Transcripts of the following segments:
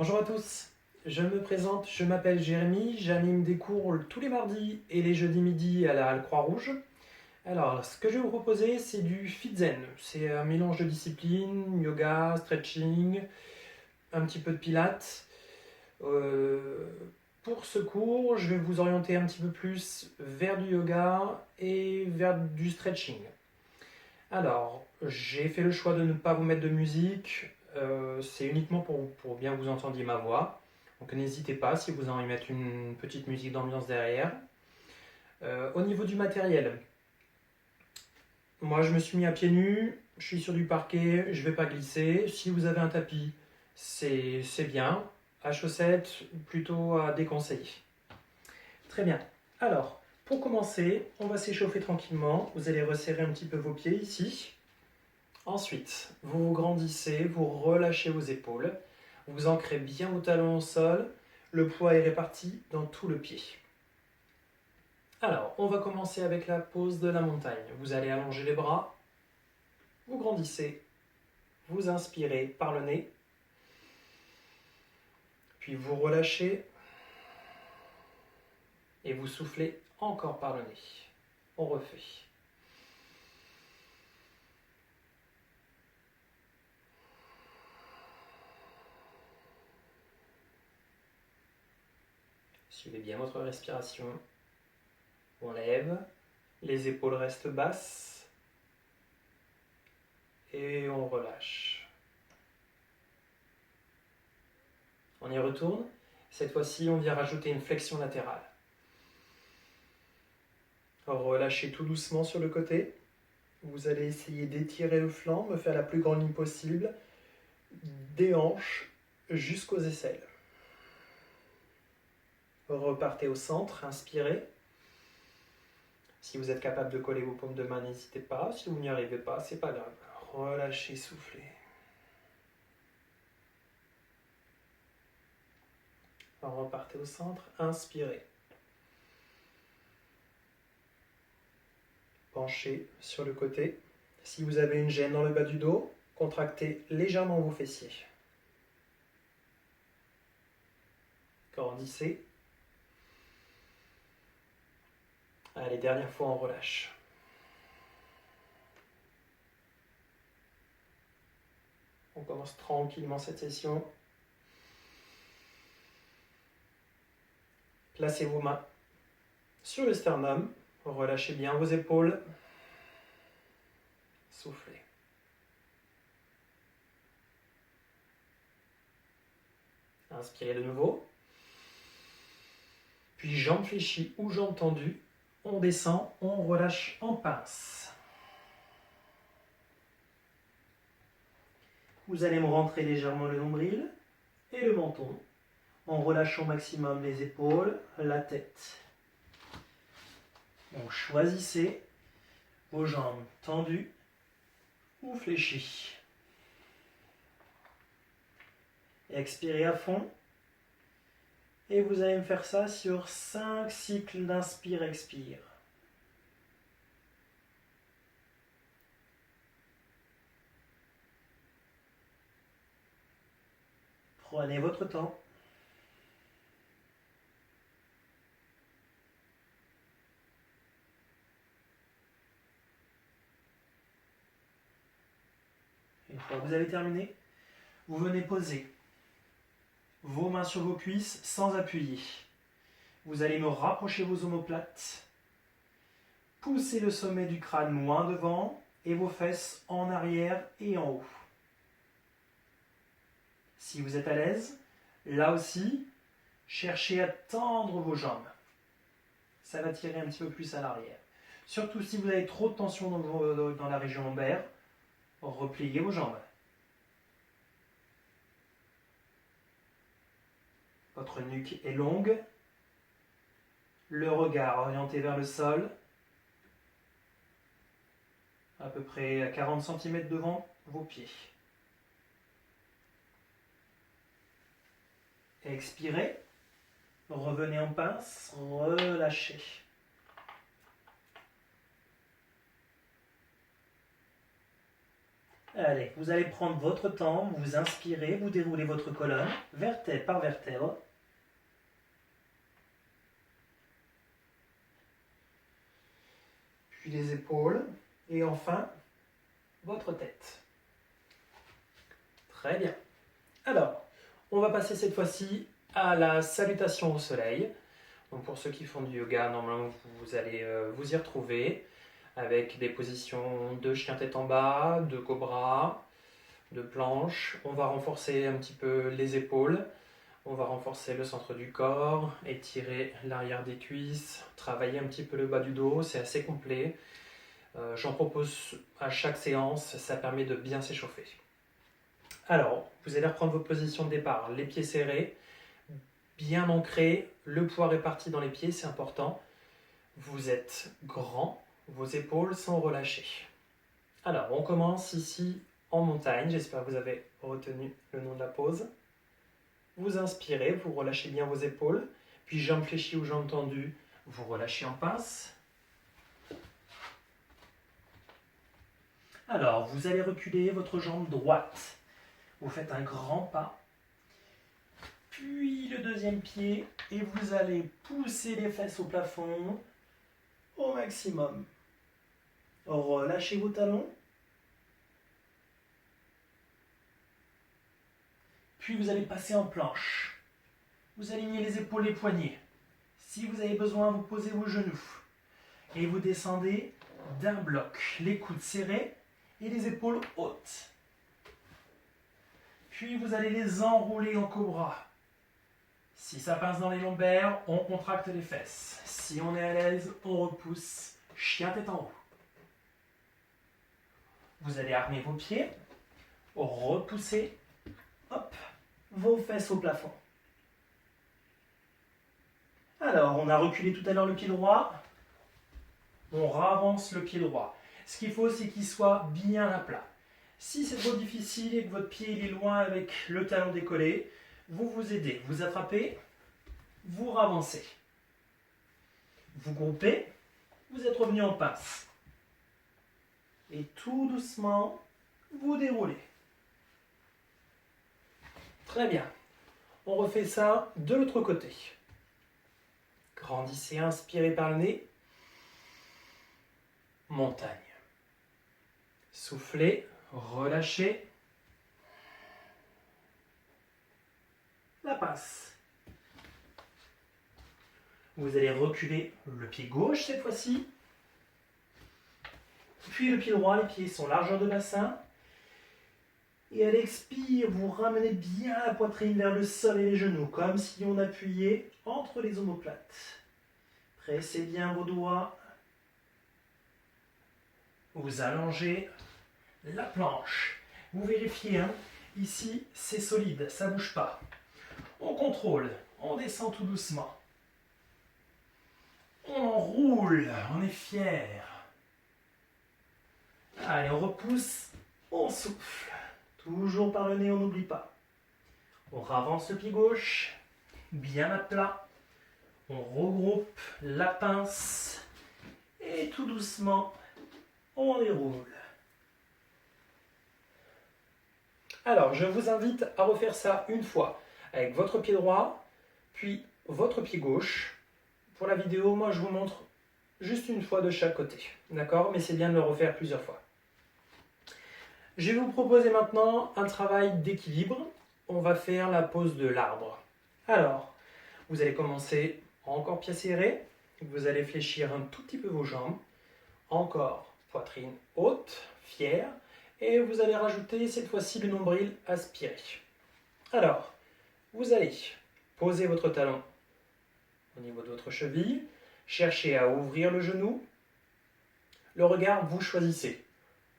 Bonjour à tous, je me présente, je m'appelle Jérémy, j'anime des cours tous les mardis et les jeudis midi à la Halle Croix-Rouge. Alors, ce que je vais vous proposer, c'est du Fit-Zen. C'est un mélange de disciplines, yoga, stretching, un petit peu de pilates. Euh, pour ce cours, je vais vous orienter un petit peu plus vers du yoga et vers du stretching. Alors, j'ai fait le choix de ne pas vous mettre de musique. C'est uniquement pour bien vous entendiez ma voix. Donc n'hésitez pas si vous avez envie de mettre une petite musique d'ambiance derrière. Au niveau du matériel, moi je me suis mis à pieds nus, je suis sur du parquet, je ne vais pas glisser. Si vous avez un tapis, c'est bien. À chaussettes, plutôt à déconseiller. Très bien. Alors, pour commencer, on va s'échauffer tranquillement. Vous allez resserrer un petit peu vos pieds ici. Ensuite, vous grandissez, vous relâchez vos épaules, vous ancrez bien vos talons au sol, le poids est réparti dans tout le pied. Alors, on va commencer avec la pose de la montagne. Vous allez allonger les bras, vous grandissez, vous inspirez par le nez, puis vous relâchez et vous soufflez encore par le nez. On refait. Suivez bien votre respiration. On lève, les épaules restent basses et on relâche. On y retourne. Cette fois-ci, on vient rajouter une flexion latérale. Relâchez tout doucement sur le côté. Vous allez essayer d'étirer le flanc, me faire la plus grande ligne possible, des hanches jusqu'aux aisselles. Repartez au centre, inspirez. Si vous êtes capable de coller vos paumes de main, n'hésitez pas. Si vous n'y arrivez pas, c'est pas grave. Relâchez, soufflez. Repartez au centre, inspirez. Penchez sur le côté. Si vous avez une gêne dans le bas du dos, contractez légèrement vos fessiers. Grandissez. Allez, dernière fois, on relâche. On commence tranquillement cette session. Placez vos mains sur le sternum. Relâchez bien vos épaules. Soufflez. Inspirez de nouveau. Puis jambes fléchies ou jambes tendues. On descend, on relâche en pince. Vous allez me rentrer légèrement le nombril et le menton. On relâche au maximum les épaules, la tête. Donc choisissez vos jambes tendues ou fléchies. Expirez à fond. Et vous allez me faire ça sur 5 cycles d'inspire-expire. Prenez votre temps. Une fois que vous avez terminé, vous venez poser vos mains sur vos cuisses sans appuyer. Vous allez me rapprocher vos omoplates. Poussez le sommet du crâne loin devant et vos fesses en arrière et en haut. Si vous êtes à l'aise, là aussi, cherchez à tendre vos jambes. Ça va tirer un petit peu plus à l'arrière. Surtout si vous avez trop de tension dans la région lombaire, repliez vos jambes. Votre nuque est longue, le regard orienté vers le sol, à peu près à 40 cm devant vos pieds. Expirez, revenez en pince, relâchez. Allez, vous allez prendre votre temps, vous inspirez, vous déroulez votre colonne, vertèbre par vertèbre. Puis les épaules, et enfin, votre tête. Très bien. Alors, on va passer cette fois-ci à la salutation au soleil. Donc pour ceux qui font du yoga, normalement vous allez vous y retrouver avec des positions de chien tête en bas, de cobra, de planche. On va renforcer un petit peu les épaules, on va renforcer le centre du corps, étirer l'arrière des cuisses, travailler un petit peu le bas du dos, c'est assez complet. J'en propose à chaque séance, ça permet de bien s'échauffer. Alors, vous allez reprendre vos positions de départ, les pieds serrés, bien ancrés, le poids réparti dans les pieds, c'est important. Vous êtes grand, vos épaules sont relâchées. Alors, on commence ici en montagne, j'espère que vous avez retenu le nom de la pose. Vous inspirez, vous relâchez bien vos épaules, puis jambes fléchies ou jambes tendues, vous relâchez en pince. Alors, vous allez reculer votre jambe droite. Vous faites un grand pas, puis le deuxième pied, et vous allez pousser les fesses au plafond au maximum. Relâchez vos talons. Puis vous allez passer en planche. Vous alignez les épaules, les poignets. Si vous avez besoin, vous posez vos genoux. Et vous descendez d'un bloc. Les coudes serrés et les épaules hautes. Puis vous allez les enrouler en cobra. Si ça pince dans les lombaires, on contracte les fesses. Si on est à l'aise, on repousse. Chien tête en haut. Vous allez armer vos pieds. Repoussez. Hop. Vos fesses au plafond. Alors, on a reculé tout à l'heure le pied droit. On ravance le pied droit. Ce qu'il faut, c'est qu'il soit bien à plat. Si c'est trop difficile et que votre pied est loin avec le talon décollé, vous vous aidez. Vous attrapez, vous ravancez. Vous groupez, vous êtes revenu en pince. Et tout doucement, vous déroulez. Très bien. On refait ça de l'autre côté. Grandissez, inspirez par le nez. Montagne. Soufflez, relâchez. La pince. Vous allez reculer le pied gauche cette fois-ci. Puis le pied droit, les pieds sont largeur de bassin. Et à l'expire, vous ramenez bien la poitrine vers le sol et les genoux, comme si on appuyait entre les omoplates. Pressez bien vos doigts. Vous allongez la planche. Vous vérifiez, hein, ici c'est solide, ça ne bouge pas. On contrôle, on descend tout doucement. On enroule, on est fier. Allez, on repousse, on souffle. Toujours par le nez, on n'oublie pas. On ravance le pied gauche, bien à plat. On regroupe la pince et tout doucement, on déroule. Alors, je vous invite à refaire ça une fois avec votre pied droit, puis votre pied gauche. Pour la vidéo, moi je vous montre juste une fois de chaque côté. D'accord? Mais c'est bien de le refaire plusieurs fois. Je vais vous proposer maintenant un travail d'équilibre. On va faire la pose de l'arbre. Alors, vous allez commencer encore pieds serrés. Vous allez fléchir un tout petit peu vos jambes. Encore poitrine haute, fière. Et vous allez rajouter cette fois-ci le nombril aspiré. Alors, vous allez poser votre talon au niveau de votre cheville. Cherchez à ouvrir le genou. Le regard, vous choisissez.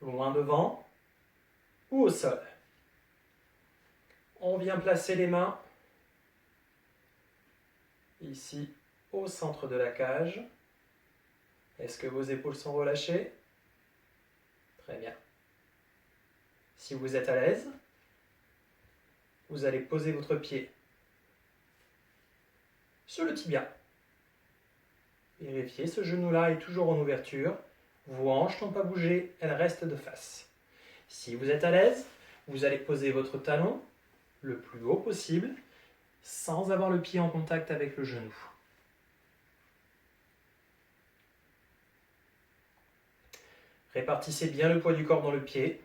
Loin devant ou au sol. On vient placer les mains ici au centre de la cage. Est-ce que vos épaules sont relâchées? Très bien. Si vous êtes à l'aise, vous allez poser votre pied sur le tibia. Vérifiez, ce genou-là est toujours en ouverture. Vos hanches n'ont pas bougé, elles restent de face. Si vous êtes à l'aise, vous allez poser votre talon le plus haut possible sans avoir le pied en contact avec le genou. Répartissez bien le poids du corps dans le pied.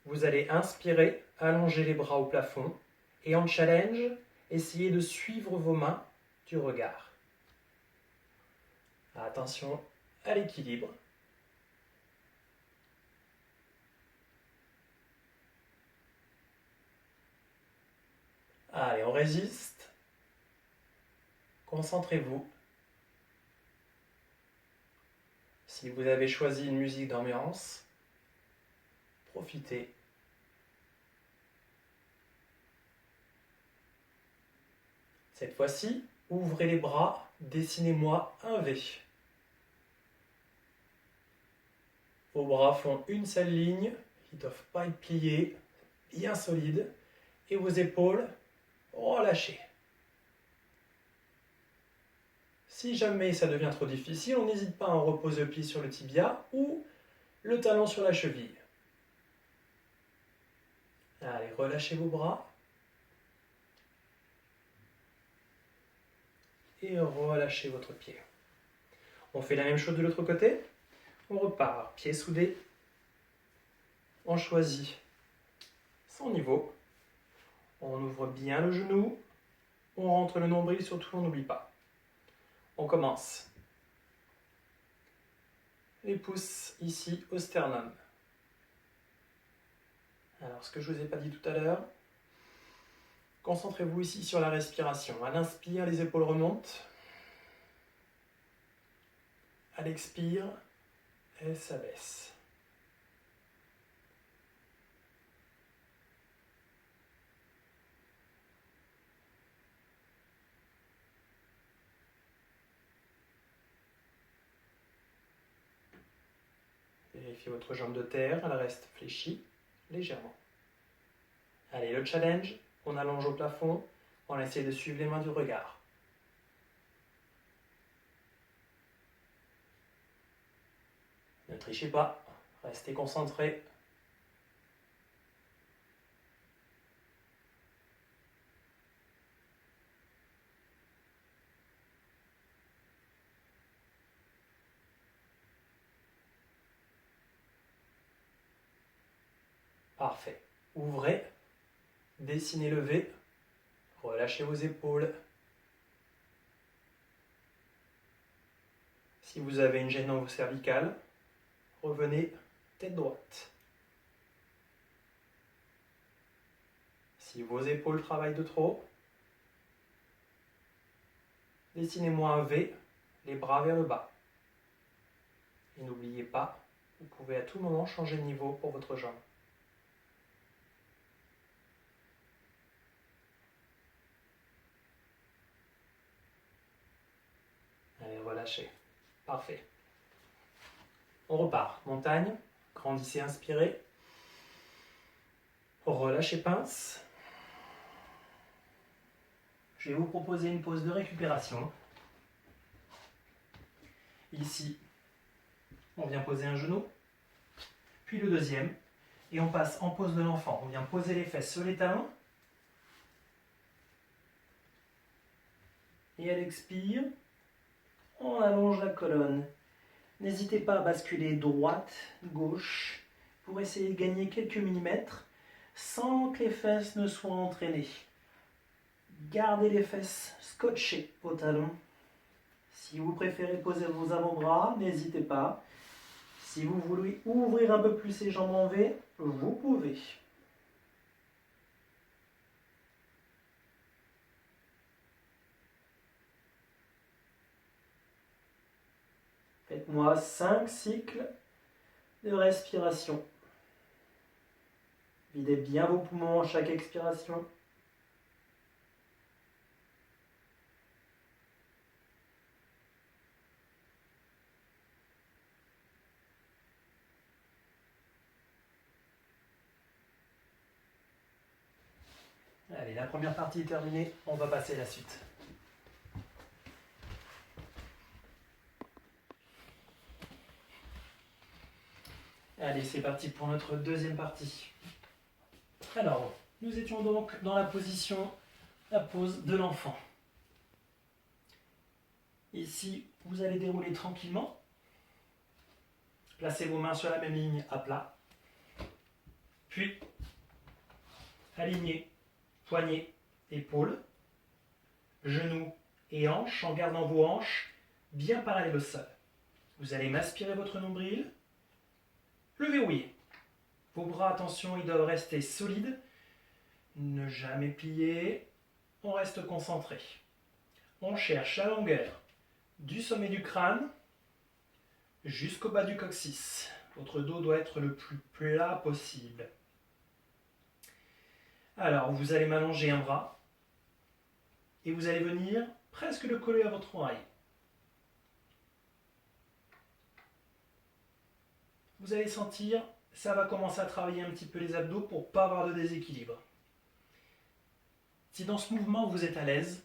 Vous allez inspirer, allonger les bras au plafond et en challenge, essayez de suivre vos mains du regard. Attention à l'équilibre. Allez, on résiste. Concentrez-vous. Si vous avez choisi une musique d'ambiance, profitez. Cette fois-ci, ouvrez les bras, dessinez-moi un V. Vos bras font une seule ligne, ils ne doivent pas être pliés, bien solides, et vos épaules relâchées. Si jamais ça devient trop difficile, on n'hésite pas à reposer le pied sur le tibia ou le talon sur la cheville. Allez, relâchez vos bras. Et relâchez votre pied. On fait la même chose de l'autre côté. On repart, pieds soudés. On choisit son niveau. On ouvre bien le genou. On rentre le nombril, surtout on n'oublie pas. On commence. Les pouces ici au sternum. Alors, ce que je ne vous ai pas dit tout à l'heure, concentrez-vous ici sur la respiration. À l'inspire, les épaules remontent. À l'expire, elles s'abaissent. Vérifiez votre jambe de terre, elle reste fléchie légèrement. Allez, le challenge, on allonge au plafond, on essaie de suivre les mains du regard. Ne trichez pas, restez concentrés. Parfait. Ouvrez, dessinez le V, relâchez vos épaules. Si vous avez une gêne dans vos cervicales, revenez tête droite. Si vos épaules travaillent de trop, dessinez-moi un V, les bras vers le bas. Et n'oubliez pas, vous pouvez à tout moment changer de niveau pour votre jambe. Allez, relâchez. Parfait. On repart. Montagne, grandissez, inspirez. Relâchez pince. Je vais vous proposer une pause de récupération. Ici, on vient poser un genou, puis le deuxième, et on passe en pose de l'enfant. On vient poser les fesses sur les talons. Et à l'expire, on allonge la colonne. N'hésitez pas à basculer droite, gauche, pour essayer de gagner quelques millimètres sans que les fesses ne soient entraînées. Gardez les fesses scotchées au talon. Si vous préférez poser vos avant-bras, n'hésitez pas. Si vous voulez ouvrir un peu plus les jambes en V, vous pouvez. Faites-moi 5 cycles de respiration. Videz bien vos poumons à chaque expiration. Allez, la première partie est terminée, on va passer à la suite. Allez, c'est parti pour notre deuxième partie. Alors, nous étions donc dans la pose de l'enfant. Ici, vous allez dérouler tranquillement. Placez vos mains sur la même ligne à plat. Puis, alignez poignets, épaules, genoux et hanches en gardant vos hanches bien parallèles au sol. Vous allez m'aspirer votre nombril, le verrouiller. Vos bras, attention, ils doivent rester solides. Ne jamais plier. On reste concentré. On cherche la longueur du sommet du crâne jusqu'au bas du coccyx. Votre dos doit être le plus plat possible. Alors, vous allez m'allonger un bras et vous allez venir presque le coller à votre oreille. Vous allez sentir, ça va commencer à travailler un petit peu les abdos pour ne pas avoir de déséquilibre. Si dans ce mouvement vous êtes à l'aise,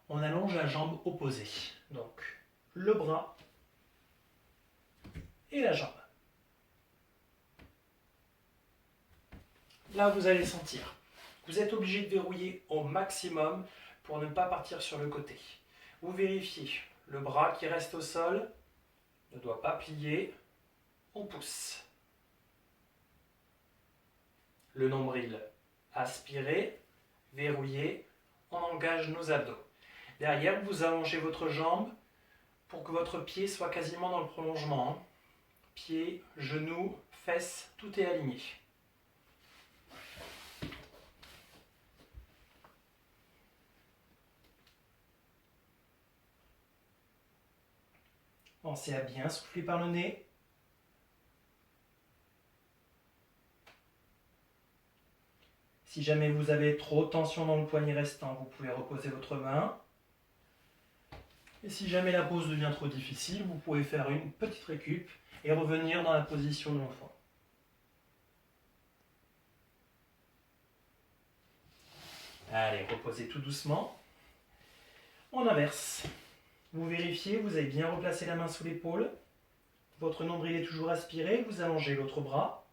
on allonge la jambe opposée. Donc, le bras et la jambe. Là, vous allez sentir. Vous êtes obligé de verrouiller au maximum pour ne pas partir sur le côté. Vous vérifiez le bras qui reste au sol, ne doit pas plier. On pousse. Le nombril aspiré, verrouillé, on engage nos abdos. Derrière, vous allongez votre jambe pour que votre pied soit quasiment dans le prolongement. Pied, genoux, fesses, tout est aligné. Pensez à bien souffler par le nez. Si jamais vous avez trop de tension dans le poignet restant, vous pouvez reposer votre main. Et si jamais la pose devient trop difficile, vous pouvez faire une petite récup et revenir dans la position de l'enfant. Allez, reposez tout doucement. On inverse. Vous vérifiez, vous avez bien replacé la main sous l'épaule. Votre nombril est toujours aspiré, vous allongez l'autre bras.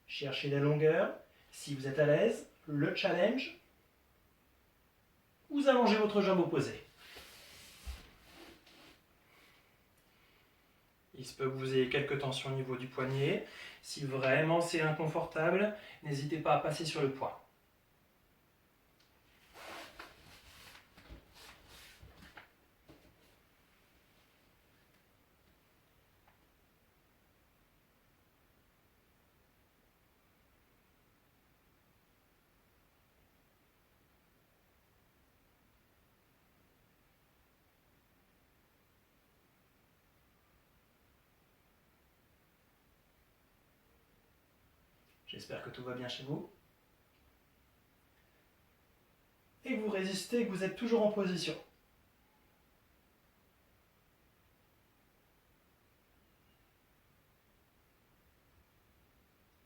Cherchez la longueur. Si vous êtes à l'aise, le challenge. Vous allongez votre jambe opposée. Il se peut que vous ayez quelques tensions au niveau du poignet. Si vraiment c'est inconfortable, n'hésitez pas à passer sur le poing. J'espère que tout va bien chez vous. Et vous résistez, que vous êtes toujours en position.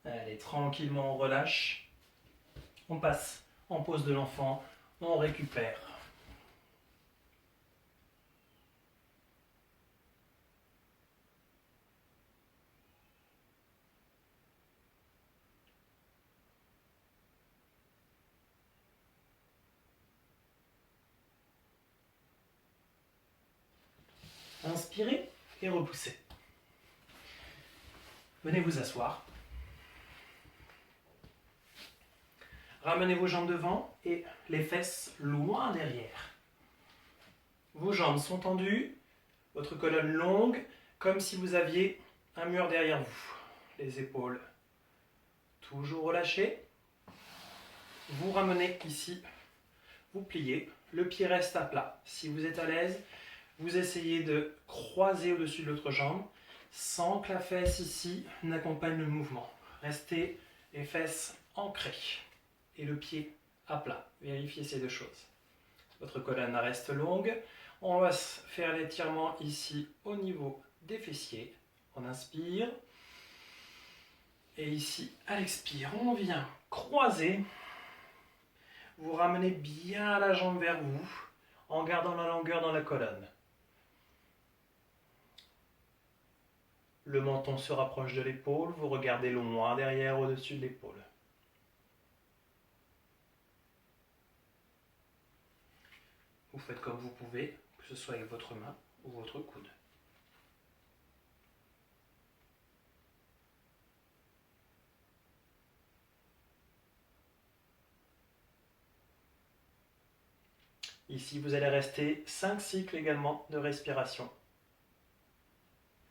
Allez, tranquillement, on relâche. On passe en pose de l'enfant, on récupère. Inspirez et repoussez. Venez vous asseoir. Ramenez vos jambes devant et les fesses loin derrière. Vos jambes sont tendues, votre colonne longue, comme si vous aviez un mur derrière vous. Les épaules toujours relâchées. Vous ramenez ici, vous pliez, le pied reste à plat. Si vous êtes à l'aise, vous essayez de croiser au-dessus de l'autre jambe sans que la fesse ici n'accompagne le mouvement. Restez les fesses ancrées et le pied à plat. Vérifiez ces deux choses. Votre colonne reste longue. On va faire l'étirement ici au niveau des fessiers. On inspire. Et ici, à l'expire, on vient croiser. Vous ramenez bien la jambe vers vous en gardant la longueur dans la colonne. Le menton se rapproche de l'épaule, vous regardez loin derrière au-dessus de l'épaule. Vous faites comme vous pouvez, que ce soit avec votre main ou votre coude. Ici, vous allez rester 5 cycles également de respiration.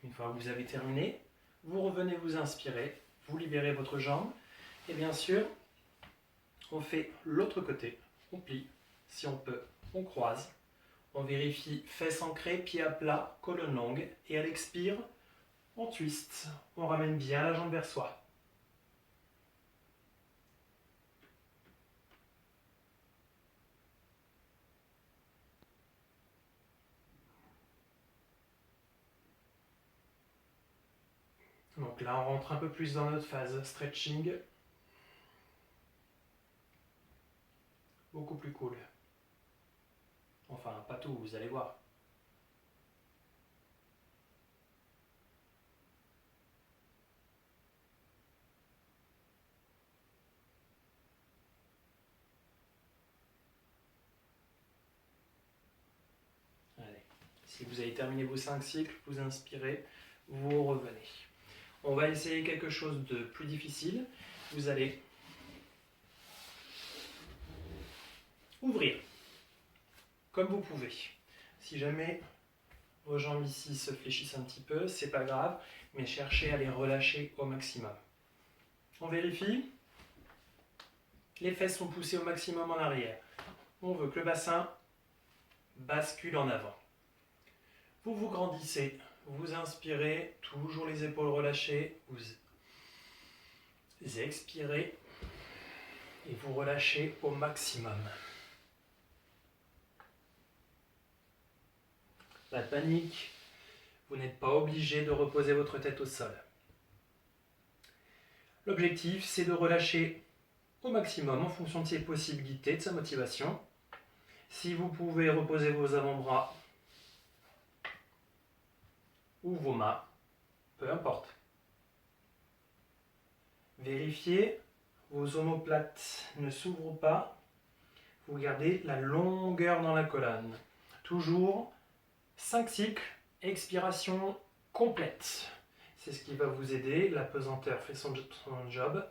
Une fois que vous avez terminé, vous revenez vous inspirer, vous libérez votre jambe et bien sûr, on fait l'autre côté, on plie, si on peut, on croise, on vérifie fesses ancrées, pieds à plat, colonne longue et à l'expire, on twist, on ramène bien la jambe vers soi. Donc là, on rentre un peu plus dans notre phase stretching. Beaucoup plus cool. Enfin, pas tout, vous allez voir. Allez. Si vous avez terminé vos 5 cycles, vous inspirez, vous revenez. On va essayer quelque chose de plus difficile. Vous allez ouvrir, comme vous pouvez. Si jamais vos jambes ici se fléchissent un petit peu, c'est pas grave, mais cherchez à les relâcher au maximum. On vérifie. Les fesses sont poussées au maximum en arrière. On veut que le bassin bascule en avant. Vous vous grandissez, vous inspirez, toujours les épaules relâchées, vous expirez et vous relâchez au maximum. Pas de panique, vous n'êtes pas obligé de reposer votre tête au sol. L'objectif, c'est de relâcher au maximum en fonction de ses possibilités, de sa motivation. Si vous pouvez reposer vos avant-bras ou vos mains, peu importe. Vérifiez, vos omoplates ne s'ouvrent pas. Vous gardez la longueur dans la colonne. Toujours 5 cycles, expiration complète. C'est ce qui va vous aider. La pesanteur fait son job.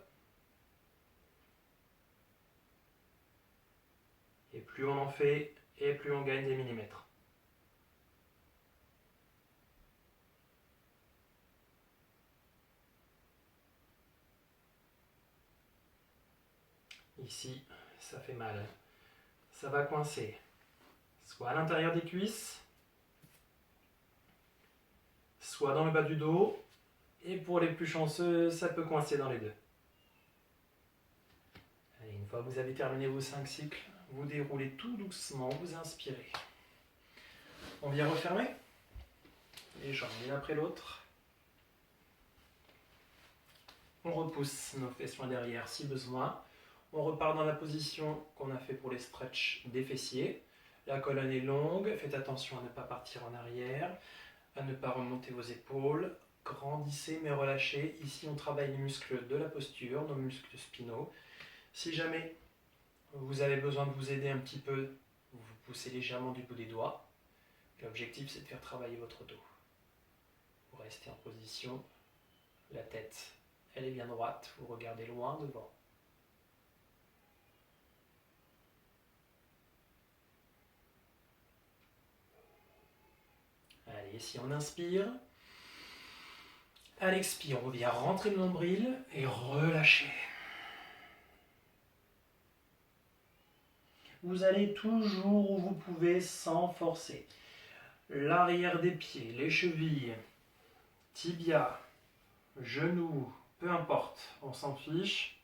Et plus on en fait, et plus on gagne des millimètres. Ici, ça fait mal. Ça va coincer. Soit à l'intérieur des cuisses, soit dans le bas du dos. Et pour les plus chanceux, ça peut coincer dans les deux. Allez, une fois que vous avez terminé vos 5 cycles, vous déroulez tout doucement, vous inspirez. On vient refermer les jambes l'une après l'autre. On repousse nos fesses loin derrière si besoin. On repart dans la position qu'on a fait pour les stretch des fessiers. La colonne est longue, faites attention à ne pas partir en arrière, à ne pas remonter vos épaules. Grandissez mais relâchez. Ici, on travaille les muscles de la posture, nos muscles spinaux. Si jamais vous avez besoin de vous aider un petit peu, vous poussez légèrement du bout des doigts. L'objectif, c'est de faire travailler votre dos. Vous restez en position, la tête, elle est bien droite, vous regardez loin devant. Allez, si on inspire, à l'expire, on vient rentrer le nombril et relâcher. Vous allez toujours où vous pouvez sans forcer. L'arrière des pieds, les chevilles, tibia, genoux, peu importe, on s'en fiche.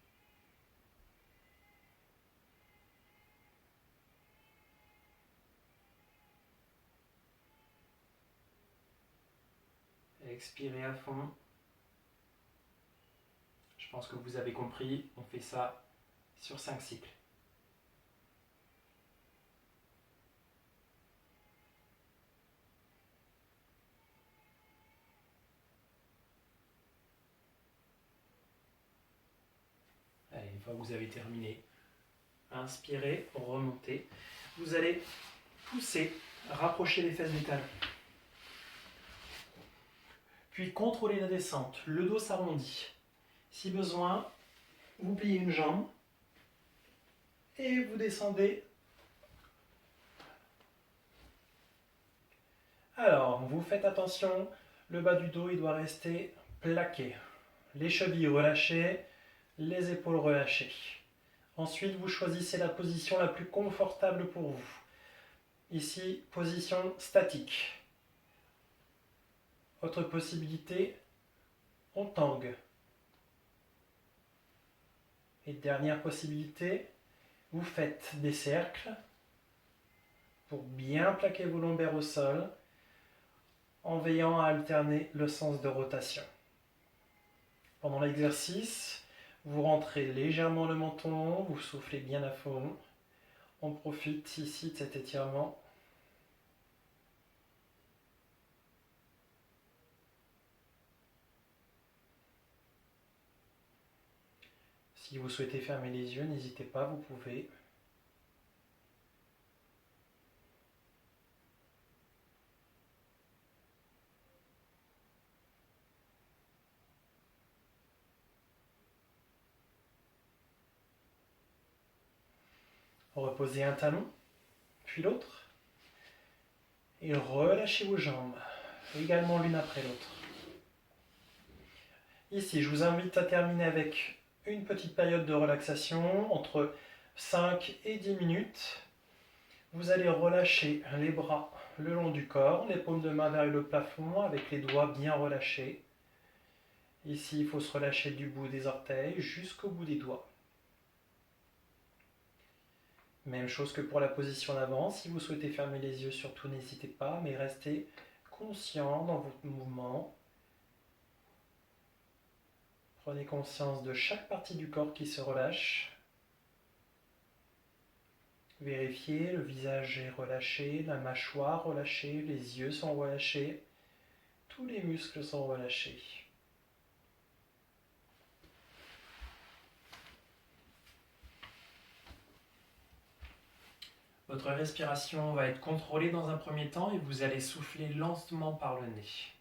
Expirez à fond. Je pense que vous avez compris, on fait ça sur 5 cycles. fois que vous avez terminé, inspirez, remontez. Vous allez pousser, rapprocher les fesses des talons. Puis contrôlez la descente, le dos s'arrondit. Si besoin, vous pliez une jambe et vous descendez. Alors, vous faites attention, le bas du dos il doit rester plaqué. Les chevilles relâchées, les épaules relâchées. Ensuite, vous choisissez la position la plus confortable pour vous. Ici, position statique. Autre possibilité, on tangue. Et dernière possibilité, vous faites des cercles pour bien plaquer vos lombaires au sol en veillant à alterner le sens de rotation. Pendant l'exercice, vous rentrez légèrement le menton, vous soufflez bien à fond. On profite ici de cet étirement. Si vous souhaitez fermer les yeux, n'hésitez pas, vous pouvez. Reposez un talon, puis l'autre. Et relâchez vos jambes, également l'une après l'autre. Ici, je vous invite à terminer avec une petite période de relaxation, entre 5 et 10 minutes. Vous allez relâcher les bras le long du corps, les paumes de main vers le plafond avec les doigts bien relâchés. Ici, il faut se relâcher du bout des orteils jusqu'au bout des doigts. Même chose que pour la position d'avant. Si vous souhaitez fermer les yeux, surtout n'hésitez pas, mais restez conscient dans votre mouvement. Prenez conscience de chaque partie du corps qui se relâche. Vérifiez, le visage est relâché, la mâchoire relâchée, les yeux sont relâchés, tous les muscles sont relâchés. Votre respiration va être contrôlée dans un premier temps et vous allez souffler lentement par le nez.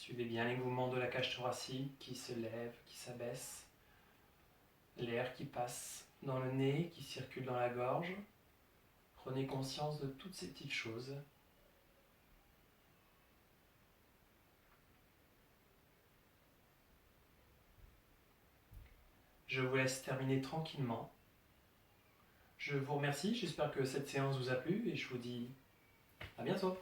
Suivez bien les mouvements de la cage thoracique qui se lève, qui s'abaisse. L'air qui passe dans le nez, qui circule dans la gorge. Prenez conscience de toutes ces petites choses. Je vous laisse terminer tranquillement. Je vous remercie, j'espère que cette séance vous a plu et je vous dis à bientôt.